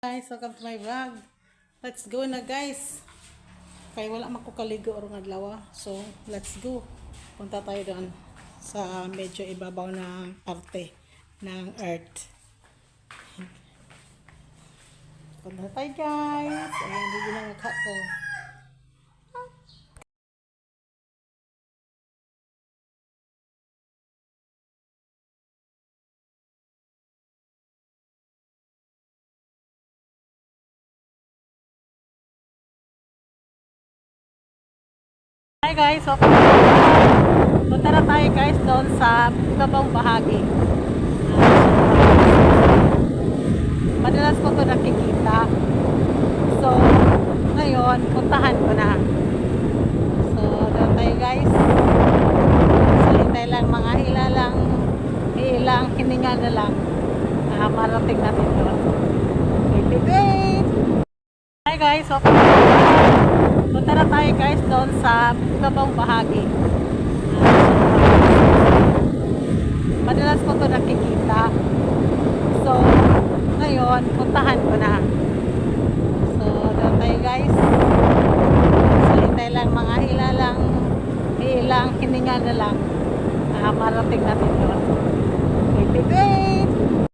Guys, welcome to my vlog. Let's go na guys. Kaya wala makukaligo orong adlaw. So, let's go. Punta tayo doon sa medyo ibabaw na parte ng earth. Punta tayo guys. Ayan, hindi na maghat ko. Hi guys, so punta na tayo guys doon sa ibabang bahagi. Madalas ko ito nakikita. So, ngayon, puntahan ko na. So, doon tayo guys. So, hintay lang mga ilang hininga na lang. Marating natin doon. Wait. Hi guys, so punta na tayo guys doon sa ibabang bahagi. Madalas ko ito nakikita. So, ngayon, puntahan ko na. So, doon tayo guys. So, hintay lang mga ilang hininga na lang. Marating natin doon. Wait.